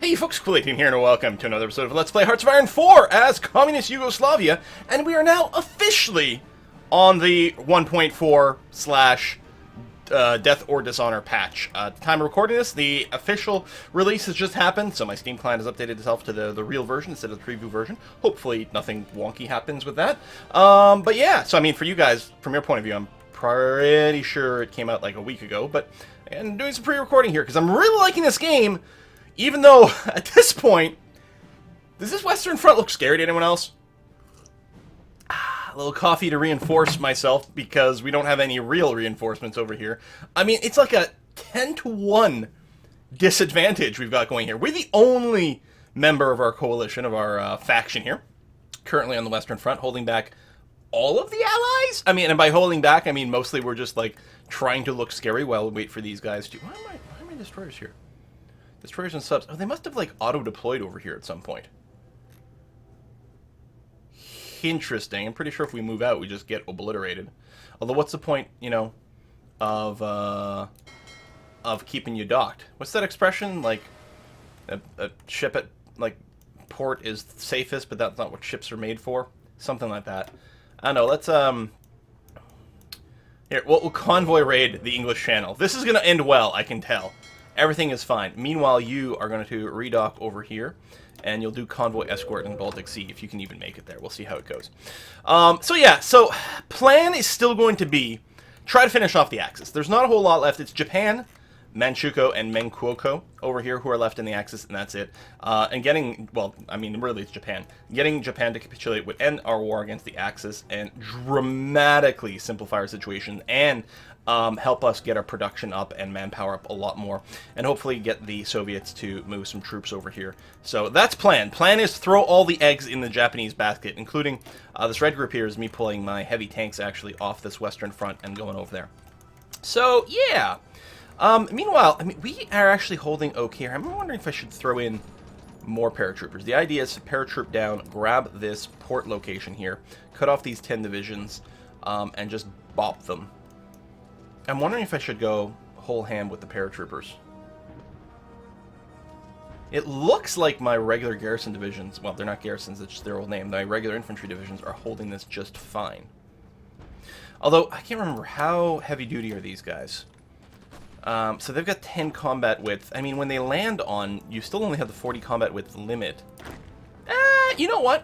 Hey folks, Cool18 here, and welcome to another episode of Let's Play Hearts of Iron 4 as Communist Yugoslavia, and we are now officially on the 1.4 slash Death or Dishonor patch. At the time of recording this, the official release has just happened, so my Steam client has updated itself to the real version instead of the preview version. Hopefully nothing wonky happens with that. But yeah, so I mean, for you guys, from your point of view, I'm pretty sure it came out like a week ago, but I'm doing some pre-recording here because I'm really liking this game. Even though, at this point, does this Western Front look scary to anyone else? A little coffee to reinforce myself, because we don't have any real reinforcements over here. I mean, it's like a 10-to-1 disadvantage we've got going here. We're the only member of our coalition, of our faction here, currently on the Western Front, holding back all of the allies? I mean, and by holding back, I mean mostly we're just, like, trying to look scary while we wait for these guys to... Why are my destroyers here? Destroyers and subs. Oh, they must have, like, auto-deployed over here at some point. Interesting. I'm pretty sure if we move out, we just get obliterated. Although, what's the point, you know, of keeping you docked? What's that expression? Like, a ship at, like, port is safest, but that's not what ships are made for? Something like that. I don't know. Let's, Here, we'll convoy raid the English Channel. This is going to end well, I can tell. Everything is fine. Meanwhile, you are going to redock over here, and you'll do convoy escort in the Baltic Sea, if you can even make it there. We'll see how it goes. So yeah, so plan is still going to be try to finish off the Axis. There's not a whole lot left. It's Japan, Manchukuo, and Menkuoko over here who are left in the Axis, and that's it. And getting, well, I mean, really it's Japan. Getting Japan to capitulate would end our war against the Axis and dramatically simplify our situation and help us get our production up and manpower up a lot more, and hopefully get the Soviets to move some troops over here. So that's plan. Plan is throw all the eggs in the Japanese basket, including this red group here is me pulling my heavy tanks actually off this Western Front and going over there. So yeah. Meanwhile, I mean, we are actually holding okay here. I'm wondering if I should throw in more paratroopers. The idea is to paratroop down, grab this port location here, cut off these 10 divisions, and just bop them. I'm wondering if I should go whole ham with the paratroopers. It looks like my regular garrison divisions, well, they're not garrisons, it's just their old name, my regular infantry divisions are holding this just fine. Although, I can't remember, how heavy duty are these guys? So they've got 10 combat width. I mean, when they land on, you still only have the 40 combat width limit. You know what?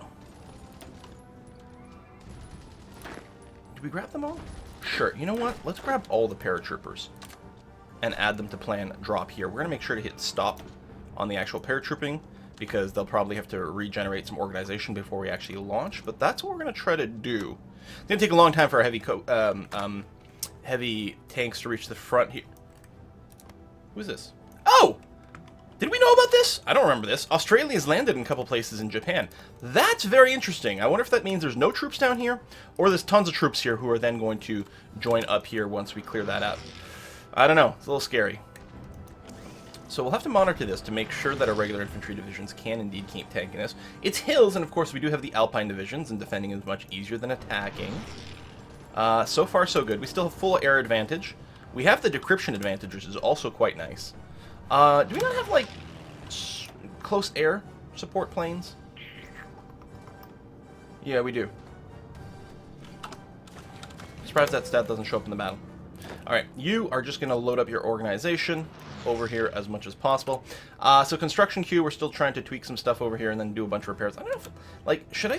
Did we grab them all? Sure, you know what? Let's grab all the paratroopers and add them to plan drop here. We're going to make sure to hit stop on the actual paratrooping, because they'll probably have to regenerate some organization before we actually launch, but that's what we're going to try to do. It's going to take a long time for our heavy tanks to reach the front here. Who's this? Oh! Did we know about this? I don't remember this. Australia's landed in a couple places in Japan. That's very interesting. I wonder if that means there's no troops down here, or there's tons of troops here who are then going to join up here once we clear that out. I don't know. It's a little scary. So we'll have to monitor this to make sure that our regular infantry divisions can indeed keep tanking this. It's hills, and of course we do have the Alpine divisions, and defending is much easier than attacking. So far so good. We still have full air advantage. We have the decryption advantage, which is also quite nice. Do we not have, like, close air support planes? Yeah, we do. Surprised that stat doesn't show up in the battle. Alright, you are just going to load up your organization over here as much as possible. So construction queue, we're still trying to tweak some stuff over here and then do a bunch of repairs. I don't know if, like, should I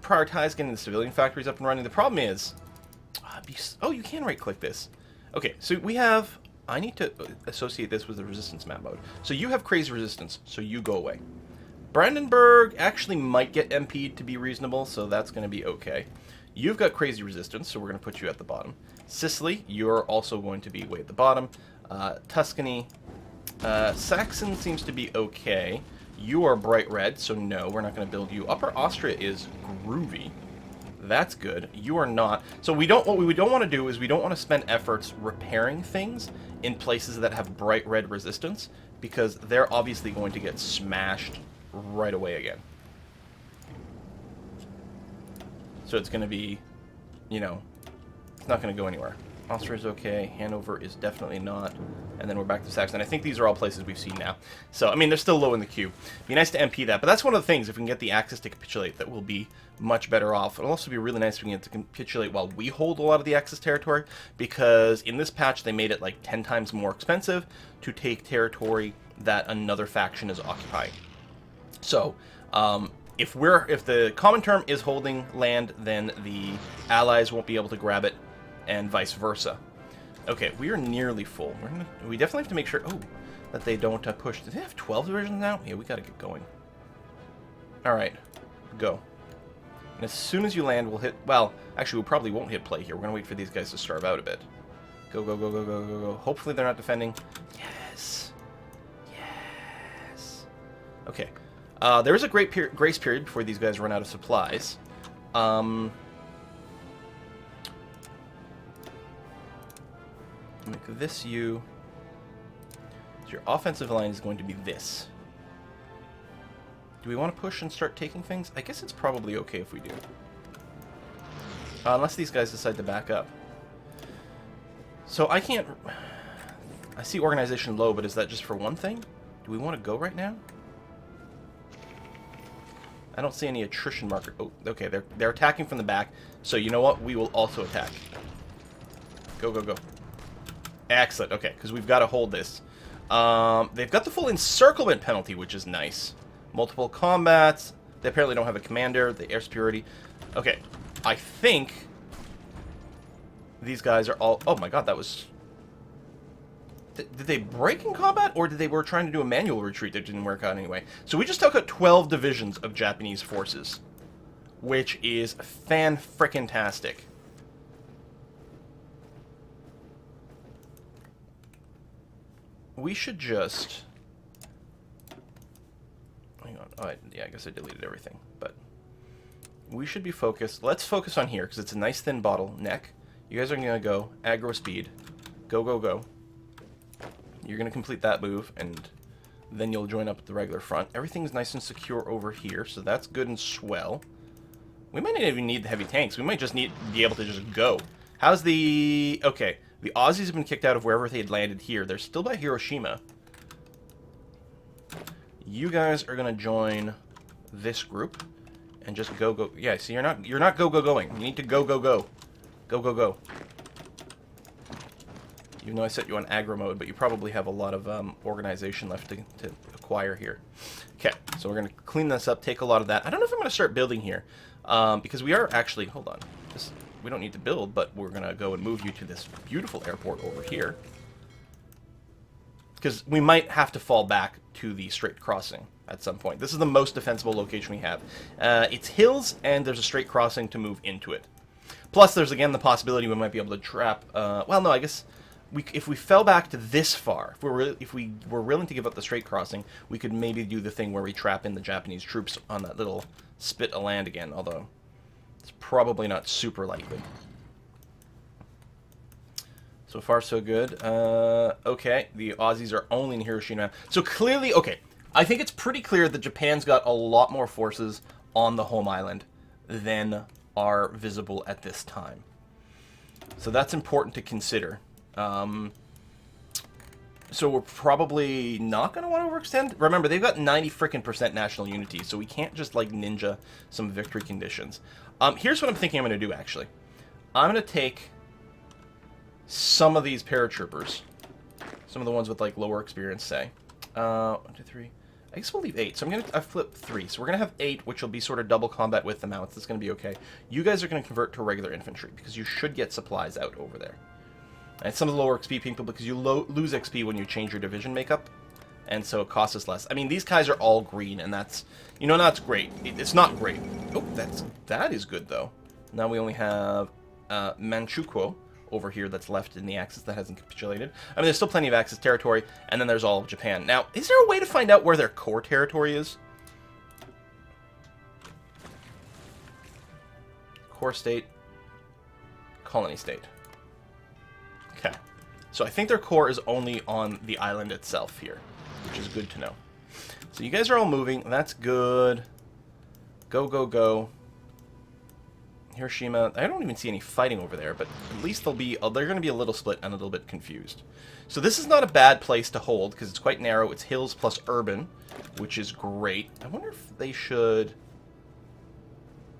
prioritize getting the civilian factories up and running? The problem is... Oh, you can right-click this. Okay, so we have... I need to associate this with the resistance map mode. So you have crazy resistance, so you go away. Brandenburg actually might get MP'd to be reasonable, so that's going to be okay. You've got crazy resistance, so we're going to put you at the bottom. Sicily, you're also going to be way at the bottom. Tuscany, Saxon seems to be okay. You are bright red, so no, we're not going to build you. Upper Austria is groovy. That's good. You are not. So what we don't want to do is we don't want to spend efforts repairing things in places that have bright red resistance, because they're obviously going to get smashed right away again. So it's going to be, you know, it's not going to go anywhere. Austria's okay. Hanover is definitely not. And then we're back to Saxony. I think these are all places we've seen now. So, I mean, they're still low in the queue. Be nice to MP that. But that's one of the things. If we can get the Axis to capitulate, that will be much better off. It'll also be really nice if we can get to capitulate while we hold a lot of the Axis territory. Because in this patch, they made it like 10 times more expensive to take territory that another faction is occupying. So, if the common term is holding land, then the allies won't be able to grab it, and vice versa. Okay, we are nearly full. We definitely have to make sure, that they don't push. Do they have 12 divisions now? Yeah, we gotta get going. Alright, go. And as soon as you land, we'll hit, well, actually, we probably won't hit play here. We're gonna wait for these guys to starve out a bit. Go, go, go, go, go, go, go. Hopefully they're not defending. Yes. Yes. Okay. There is a grace period before these guys run out of supplies. Make this you. So your offensive line is going to be this. Do we want to push and start taking things? I guess it's probably okay if we do. Unless these guys decide to back up. So I can't... I see organization low, but is that just for one thing? Do we want to go right now? I don't see any attrition marker. Oh, okay, they're attacking from the back. So you know what? We will also attack. Go, go, go. Excellent. Okay, because we've got to hold this. They've got the full encirclement penalty, which is nice. Multiple combats. They apparently don't have a commander. The air superiority. Okay, I think these guys are all... Oh my god, that was... Did they break in combat, or did they were trying to do a manual retreat that didn't work out anyway? So we just took out 12 divisions of Japanese forces, which is fan-frickin-tastic. We should just... Hang on. Oh, yeah, I guess I deleted everything. But we should be focused. Let's focus on here, because it's a nice thin bottleneck. You guys are going to go aggro speed. Go, go, go. You're going to complete that move, and then you'll join up at the regular front. Everything's nice and secure over here, so that's good and swell. We might not even need the heavy tanks. We might just be able to just go. How's the... Okay. The Aussies have been kicked out of wherever they had landed here. They're still by Hiroshima. You guys are going to join this group and just go, go. Yeah, see, you're not go, go, going. You need to go, go, go. Go, go, go. Even though I set you on aggro mode, but you probably have a lot of organization left to acquire here. Okay, so we're going to clean this up, take a lot of that. I don't know if I'm going to start building here, because we are actually... Hold on. We don't need to build, but we're going to go and move you to this beautiful airport over here. Because we might have to fall back to the straight crossing at some point. This is the most defensible location we have. It's hills, and there's a straight crossing to move into it. Plus, there's again the possibility we might be able to trap... well, no, I guess... if we fell back to this far, if we were willing to give up the straight crossing, we could maybe do the thing where we trap in the Japanese troops on that little spit of land again, although... It's probably not super likely. So far, so good. Okay, the Aussies are only in Hiroshima. So clearly, okay, I think it's pretty clear that Japan's got a lot more forces on the home island than are visible at this time. So that's important to consider. So we're probably not going to want to overextend. Remember, they've got 90% national unity, so we can't just, like, ninja some victory conditions. Here's what I'm thinking I'm going to do, actually. I'm going to take some of these paratroopers. Some of the ones with, like, lower experience, say. 1, 2, 3. I guess we'll leave 8. So I flip 3. So we're going to have 8, which will be sort of double combat with the mounts. That's going to be okay. You guys are going to convert to regular infantry, because you should get supplies out over there. And some of the lower XP people, because you lose XP when you change your division makeup, and so it costs us less. I mean, these guys are all green, and that's, you know, that's great. It's not great. Oh, that is good, though. Now we only have Manchukuo over here that's left in the Axis that hasn't capitulated. I mean, there's still plenty of Axis territory, and then there's all of Japan. Now, is there a way to find out where their core territory is? Core state, colony state. Okay, so I think their core is only on the island itself here, which is good to know. So you guys are all moving. That's good. Go, go, go. Hiroshima, I don't even see any fighting over there, but at least they're going to be a little split and a little bit confused. So this is not a bad place to hold, because it's quite narrow. It's hills plus urban, which is great. I wonder if they should...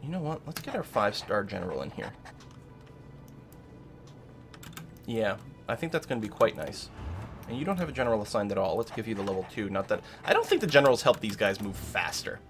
You know what? Let's get our 5-star general in here. Yeah, I think that's going to be quite nice. And you don't have a general assigned at all. Let's give you the level 2. Not that... I don't think the generals help these guys move faster.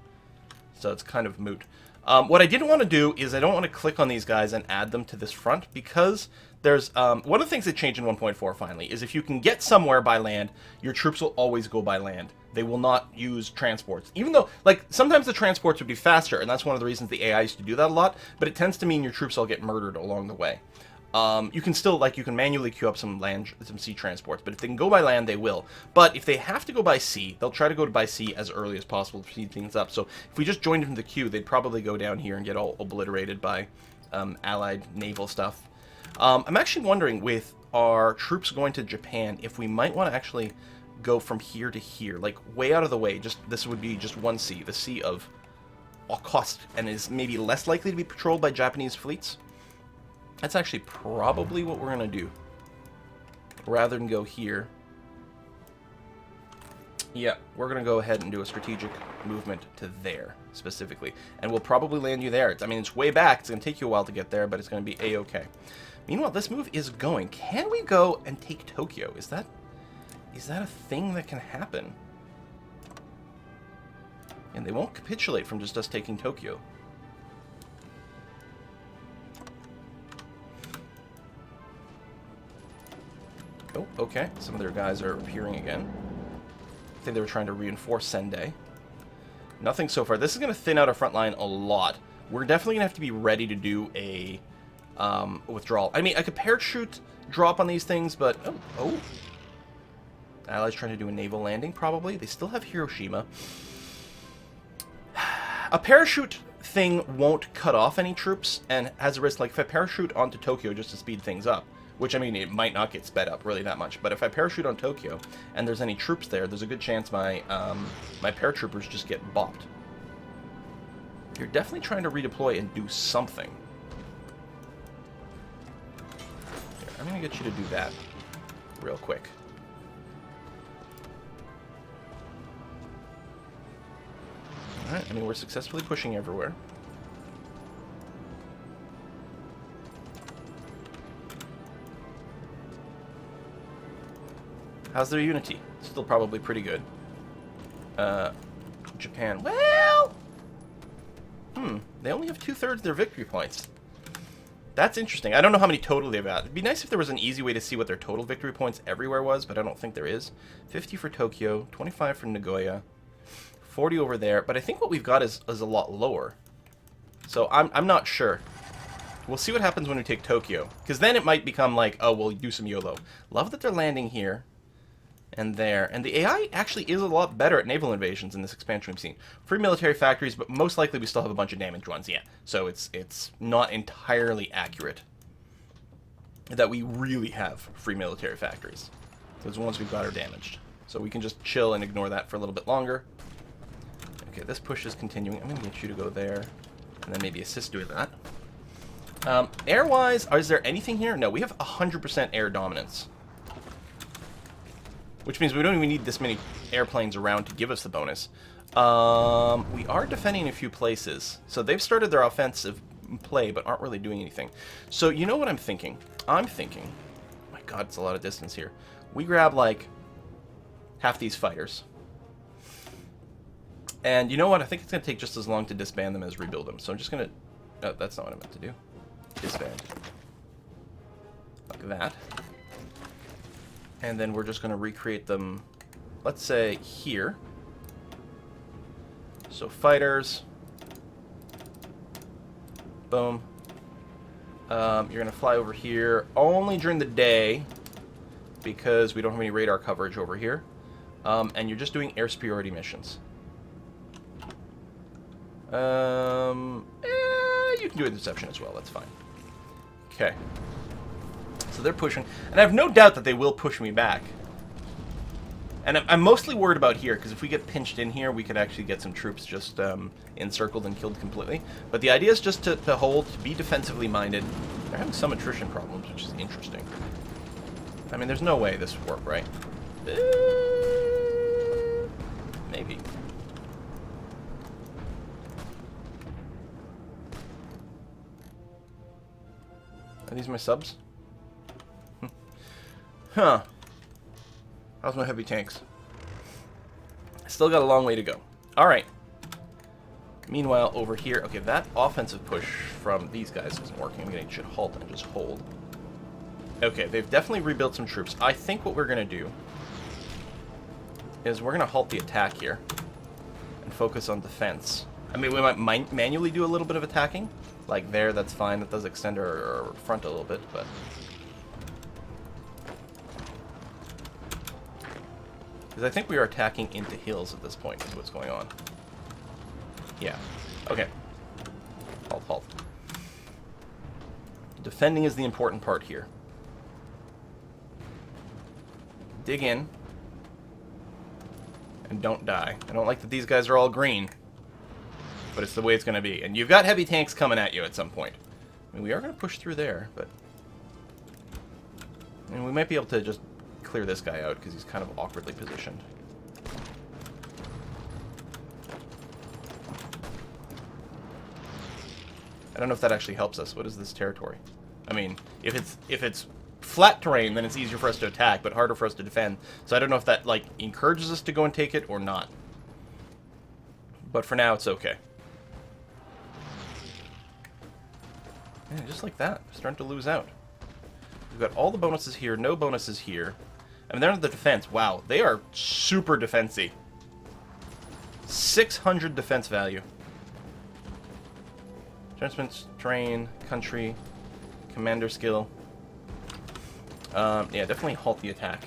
So it's kind of moot. What I didn't want to do is I don't want to click on these guys and add them to this front, because there's one of the things that changed in 1.4 finally is if you can get somewhere by land, your troops will always go by land. They will not use transports. Even though, like, sometimes the transports would be faster, and that's one of the reasons the AI used to do that a lot, but it tends to mean your troops all get murdered along the way. You can still, like, you can manually queue up some sea transports, but if they can go by land, they will. But if they have to go by sea, they'll try to go by sea as early as possible to speed things up. So if we just joined them in the queue, they'd probably go down here and get all obliterated by allied naval stuff. I'm actually wondering, with our troops going to Japan, if we might want to actually go from here to here, like way out of the way. Just this would be just one sea, the Sea of Okhotsk, and is maybe less likely to be patrolled by Japanese fleets. That's actually probably what we're going to do. Rather than go here. Yeah, we're going to go ahead and do a strategic movement to there, specifically. And we'll probably land you there. I mean, it's way back. It's going to take you a while to get there, but it's going to be A-okay. Meanwhile, this move is going. Can we go and take Tokyo? Is that a thing that can happen? And they won't capitulate from just us taking Tokyo. Oh, okay. Some of their guys are appearing again. I think they were trying to reinforce Sendai. Nothing so far. This is going to thin out our front line a lot. We're definitely going to have to be ready to do a withdrawal. I mean, I could parachute drop on these things, but... Oh. Allies trying to do a naval landing, probably. They still have Hiroshima. A parachute thing won't cut off any troops, and has a risk, like, if I parachute onto Tokyo just to speed things up, which, I mean, it might not get sped up really that much, but if I parachute on Tokyo and there's any troops there, there's a good chance my my paratroopers just get bopped. You're definitely trying to redeploy and do something. Here, I'm going to get you to do that real quick. Alright, I mean, we're successfully pushing everywhere. How's their unity? Still probably pretty good. Japan. Well... They only have 2/3 of their victory points. That's interesting. I don't know how many total they've got. It'd be nice if there was an easy way to see what their total victory points everywhere was, but I don't think there is. 50 for Tokyo, 25 for Nagoya, 40 over there, but I think what we've got is a lot lower. So I'm not sure. We'll see what happens when we take Tokyo, because then it might become like, oh, we'll do some YOLO. Love that they're landing here and there. And the AI actually is a lot better at naval invasions in this expansion we've seen. Free military factories, but most likely we still have a bunch of damaged ones, yeah. So it's not entirely accurate that we really have free military factories. Those ones we've got are damaged. So we can just chill and ignore that for a little bit longer. Okay, this push is continuing. I'm going to get you to go there, and then maybe assist doing that. Air-wise, is there anything here? No, we have 100% air dominance. Which means we don't even need this many airplanes around to give us the bonus. We are defending a few places. So they've started their offensive play, but aren't really doing anything. So you know what I'm thinking? I'm thinking... Oh my god, it's a lot of distance here. We grab, like, half these fighters. And you know what? I think it's going to take just as long to disband them as rebuild them. So I'm just going to... Oh, that's not what I meant to do. Disband. Like that. And then we're just going to recreate them, let's say, here. So fighters. Boom. You're going to fly over here only during the day, because we don't have any radar coverage over here. And you're just doing air superiority missions. You can do a deception as well, that's fine. Okay. So they're pushing, and I have no doubt that they will push me back. And I'm mostly worried about here, because if we get pinched in here, we could actually get some troops just encircled and killed completely. But the idea is just to hold, to be defensively minded. They're having some attrition problems, which is interesting. I mean, there's no way this would work, right? Maybe. Are these my subs? Huh. How's my heavy tanks? Still got a long way to go. Alright. Meanwhile, over here... Okay, that offensive push from these guys isn't working. I'm going to halt and just hold. Okay, they've definitely rebuilt some troops. I think what we're going to do is we're going to halt the attack here and focus on defense. I mean, we might manually do a little bit of attacking. Like there, that's fine. That does extend our front a little bit, but... Because I think we are attacking into hills at this point, is what's going on. Yeah. Okay. Halt, halt. Defending is the important part here. Dig in. And don't die. I don't like that these guys are all green. But it's the way it's going to be. And you've got heavy tanks coming at you at some point. I mean, we are going to push through there, but... And we might be able to just clear this guy out, because he's kind of awkwardly positioned. I don't know if that actually helps us. What is this territory? I mean, if it's flat terrain, then it's easier for us to attack, but harder for us to defend. So I don't know if that, like, encourages us to go and take it or not. But for now, it's okay. Yeah, just like that. Starting to lose out. We've got all the bonuses here, no bonuses here. I mean, they're on the defense. Wow, they are super defensy. 600 defense value. Adjustments, terrain, country, commander skill. Yeah, definitely halt the attack.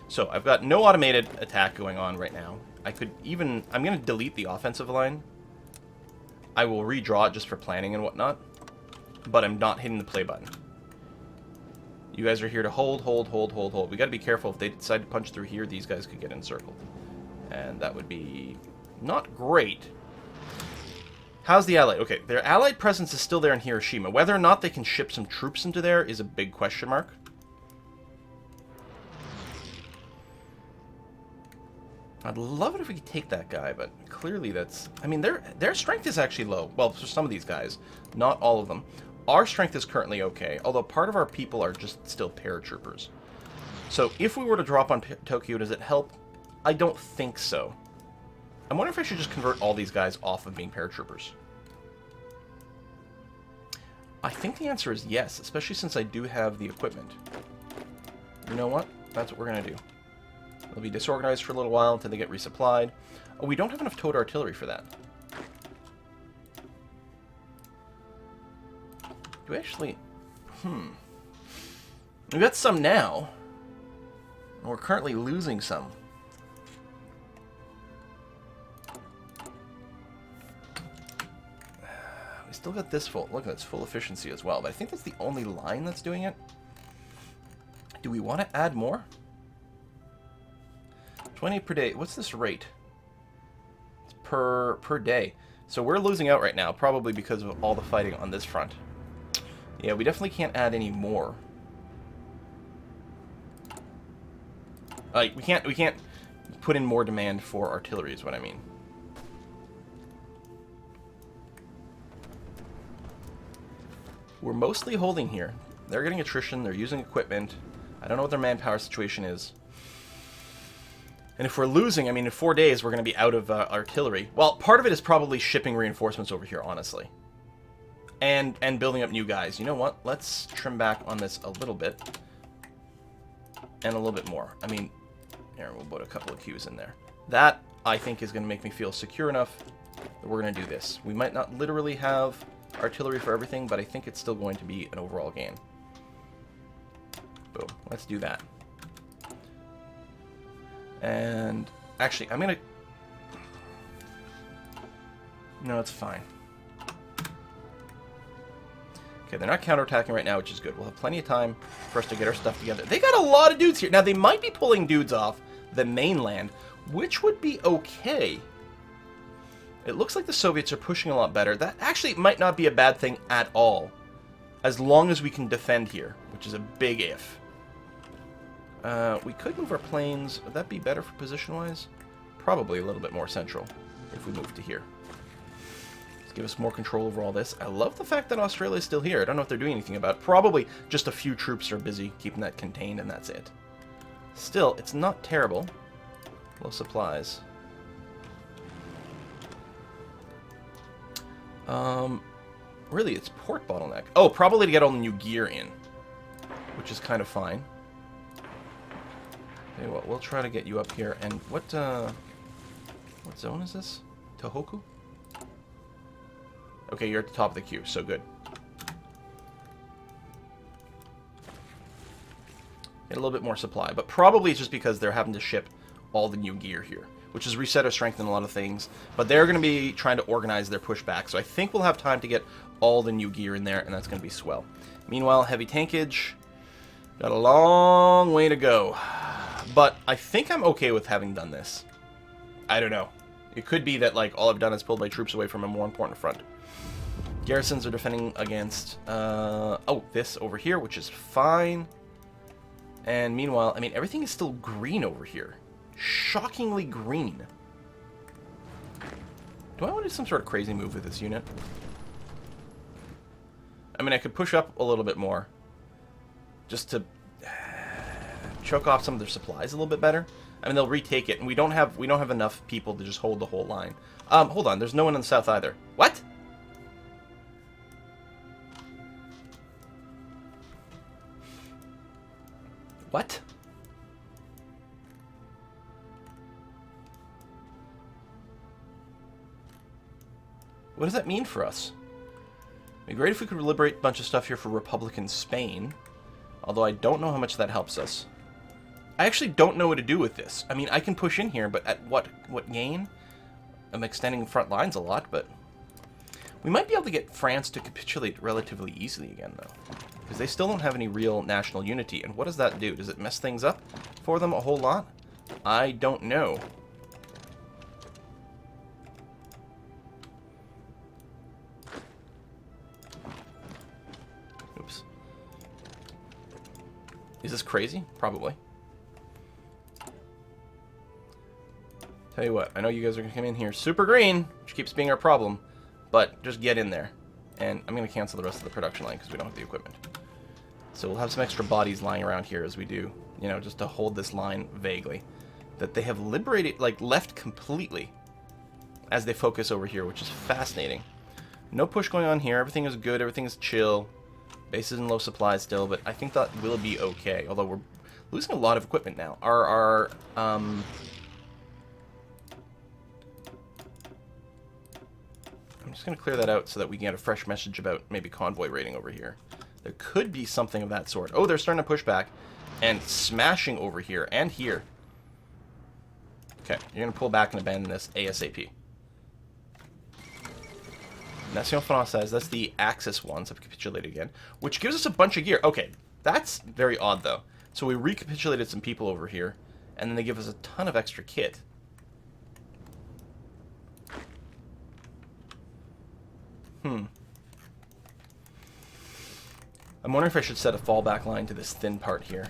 So, I've got no automated attack going on right now. I could even... I'm going to delete the offensive line. I will redraw it just for planning and whatnot. But I'm not hitting the play button. You guys are here to hold, hold, hold, hold, hold. We got to be careful. If they decide to punch through here, these guys could get encircled. And that would be not great. How's the Allied? Okay, their Allied presence is still there in Hiroshima. Whether or not they can ship some troops into there is a big question mark. I'd love it if we could take that guy, but clearly that's... I mean, their strength is actually low. Well, for some of these guys. Not all of them. Our strength is currently okay, although part of our people are just still paratroopers. So if we were to drop on Tokyo, does it help? I don't think so. I'm wondering if I should just convert all these guys off of being paratroopers. I think the answer is yes, especially since I do have the equipment. You know what? That's what we're going to do. They'll be disorganized for a little while until they get resupplied. Oh, we don't have enough towed artillery for that. Do we actually... We've got some now. And we're currently losing some. We still got this full. Look, that's full efficiency as well. But I think that's the only line that's doing it. Do we want to add more? 20 per day. What's this rate? It's per day. So we're losing out right now, probably because of all the fighting on this front. Yeah, we definitely can't add any more. Like, we can't put in more demand for artillery is what I mean. We're mostly holding here. They're getting attrition, they're using equipment. I don't know what their manpower situation is. And if we're losing, I mean, in 4 days, we're going to be out of artillery. Well, part of it is probably shipping reinforcements over here, honestly. And building up new guys. You know what? Let's trim back on this a little bit. And a little bit more. I mean, here, we'll put a couple of queues in there. That, I think, is going to make me feel secure enough that we're going to do this. We might not literally have artillery for everything, but I think it's still going to be an overall gain. Boom. Let's do that. And actually, I'm going to... No, it's fine. Okay, they're not counterattacking right now, which is good. We'll have plenty of time for us to get our stuff together. They got a lot of dudes here. Now, they might be pulling dudes off the mainland, which would be okay. It looks like the Soviets are pushing a lot better. That actually might not be a bad thing at all, as long as we can defend here, which is a big if. We could move our planes. Would that be better for position-wise? Probably a little bit more central if we move to here. Let's give us more control over all this. I love the fact that Australia is still here. I don't know if they're doing anything about it. Probably just a few troops are busy keeping that contained, and that's it. Still, it's not terrible. Low supplies. Really, it's port bottleneck. Oh, probably to get all the new gear in, which is kind of fine. Tell you what, we'll try to get you up here. And what zone is this? Tohoku? Okay, you're at the top of the queue, so good. Get a little bit more supply, but probably it's just because they're having to ship all the new gear here, which is reset or strengthen a lot of things. But they're going to be trying to organize their pushback, so I think we'll have time to get all the new gear in there, and that's going to be swell. Meanwhile, heavy tankage, got a long way to go. But I think I'm okay with having done this. I don't know. It could be that like all I've done is pulled my troops away from a more important front. Garrisons are defending against, this over here, which is fine. And meanwhile, I mean, everything is still green over here. Shockingly green. Do I want to do some sort of crazy move with this unit? I mean, I could push up a little bit more. Just to choke off some of their supplies a little bit better. I mean, they'll retake it, and we don't have enough people to just hold the whole line. Hold on, there's no one in the south either. What? What? What does that mean for us? It'd be great if we could liberate a bunch of stuff here for Republican Spain. Although I don't know how much that helps us. I actually don't know what to do with this. I mean, I can push in here, but at what gain? I'm extending front lines a lot, but... We might be able to get France to capitulate relatively easily again, though. Because they still don't have any real national unity. And what does that do? Does it mess things up for them a whole lot? I don't know. Oops. Is this crazy? Probably. Tell you what, I know you guys are going to come in here super green, which keeps being our problem, but just get in there. And I'm going to cancel the rest of the production line because we don't have the equipment. So we'll have some extra bodies lying around here as we do, you know, just to hold this line vaguely. That they have liberated, like, left completely as they focus over here, which is fascinating. No push going on here. Everything is good. Everything is chill. Base is in low supply still, but I think that will be okay. Although we're losing a lot of equipment now. I'm just going to clear that out so that we can get a fresh message about maybe convoy raiding over here. There could be something of that sort. Oh, they're starting to push back and smashing over here and here. Okay, you're going to pull back and abandon this ASAP. Nation Française, that's the Axis ones have capitulated again, which gives us a bunch of gear. Okay, that's very odd, though. So we recapitulated some people over here, and then they give us a ton of extra kit. I'm wondering if I should set a fallback line to this thin part here.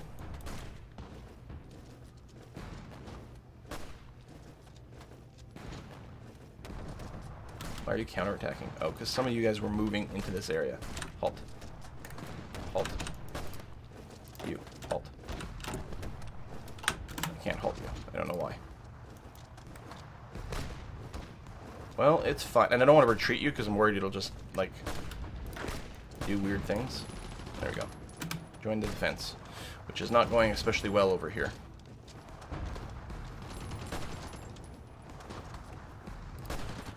Why are you counterattacking? Oh, because some of you guys were moving into this area. Halt. Halt. You. Halt. I can't halt you. I don't know why. Well, it's fine. And I don't want to retreat you because I'm worried it'll just, like, do weird things. There we go. Join the defense, which is not going especially well over here.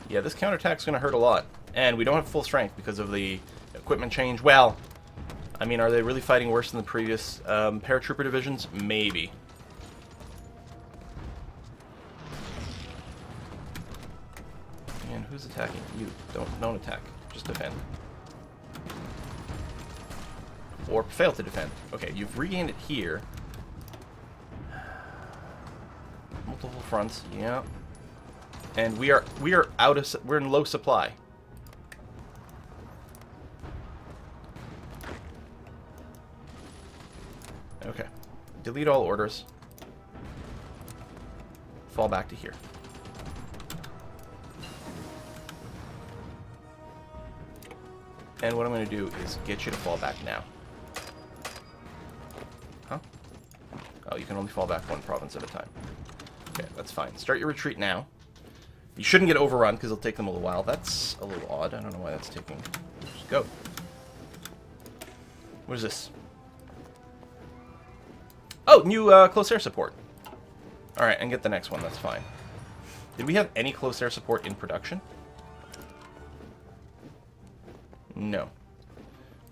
Yeah, this counterattack's going to hurt a lot. And we don't have full strength because of the equipment change. Well, I mean, are they really fighting worse than the previous paratrooper divisions? Maybe. And who's attacking? You. Don't attack. Just defend. Or fail to defend. Okay, you've regained it here. fronts. Yeah. And we are we're in low supply. Okay. Delete all orders. Fall back to here. And what I'm going to do is get you to fall back now. Huh? Oh, you can only fall back one province at a time. Okay, that's fine. Start your retreat now. You shouldn't get overrun, because it'll take them a little while. That's a little odd. I don't know why that's taking... Just go. What is this? Oh, new close air support. Alright, and get the next one. That's fine. Did we have any close air support in production? No.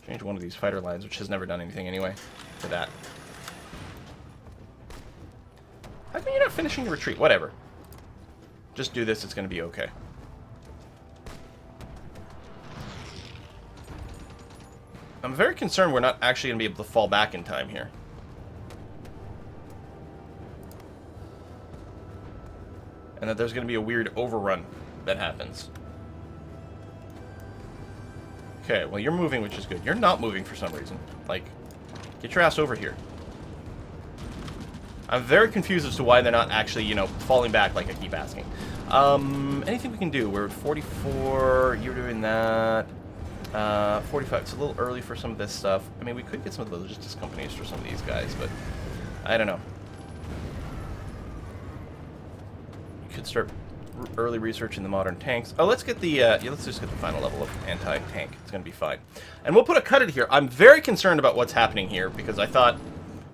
Change one of these fighter lines, which has never done anything anyway, to that. How come you're not finishing your retreat? Whatever. Just do this, it's going to be okay. I'm very concerned we're not actually going to be able to fall back in time here. And that there's going to be a weird overrun that happens. Okay, well, you're moving, which is good. You're not moving for some reason. Like, get your ass over here. I'm very confused as to why they're not actually, you know, falling back like I keep asking. Anything we can do? We're at 44. You're doing that. 45. It's a little early for some of this stuff. I mean, we could get some of the logistics companies for some of these guys, but I don't know. You could start early research in the modern tanks. Oh, let's get the yeah, let's just get the final level of anti-tank. It's going to be fine. And we'll put a cut in here. I'm very concerned about what's happening here because I thought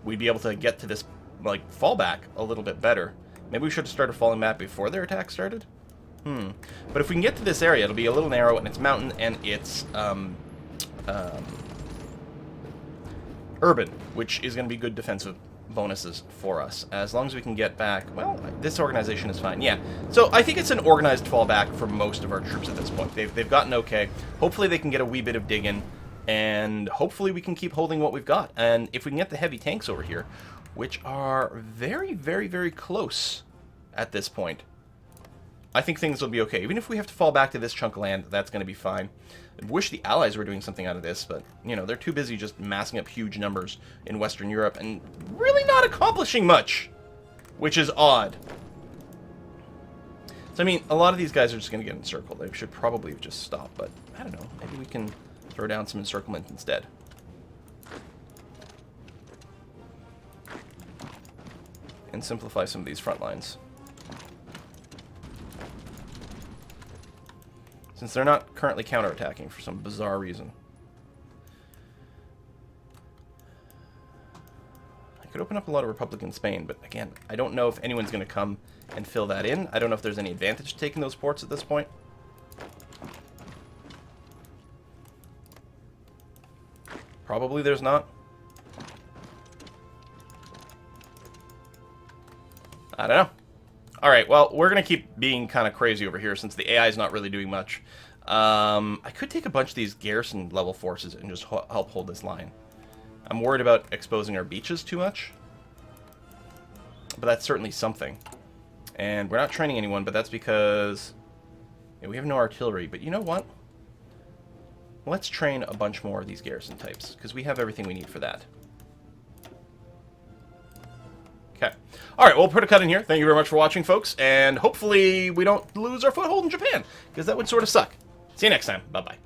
we'd be able to get to this like fallback a little bit better. Maybe we should have started falling back before their attack started. But if we can get to this area, it'll be a little narrow and it's mountain and it's urban, which is going to be good defensive bonuses for us as long as we can get back. Well, this organization is fine. Yeah, so I think it's an organized fallback for most of our troops at this point. They've gotten okay. Hopefully they can get a wee bit of digging, and hopefully we can keep holding what we've got. And if we can get the heavy tanks over here, which are very, very, very close at this point, I think things will be okay. Even if we have to fall back to this chunk of land, that's going to be fine. I wish the Allies were doing something out of this, but, you know, they're too busy just massing up huge numbers in Western Europe and really not accomplishing much, which is odd. So, I mean, a lot of these guys are just going to get encircled. They should probably have just stopped, but I don't know. Maybe we can throw down some encirclement instead. And simplify some of these front lines. Since they're not currently counterattacking for some bizarre reason. I could open up a lot of Republican Spain, but again, I don't know if anyone's going to come and fill that in. I don't know if there's any advantage to taking those ports at this point. Probably there's not. I don't know. Alright, well, we're going to keep being kind of crazy over here since the AI is not really doing much. I could take a bunch of these garrison level forces and just help hold this line. I'm worried about exposing our beaches too much. But that's certainly something. And we're not training anyone, but that's because we have no artillery. But you know what? Let's train a bunch more of these garrison types, because we have everything we need for that. Okay. Alright, we'll put a cut in here. Thank you very much for watching, folks. And hopefully we don't lose our foothold in Japan, because that would sort of suck. See you next time. Bye-bye.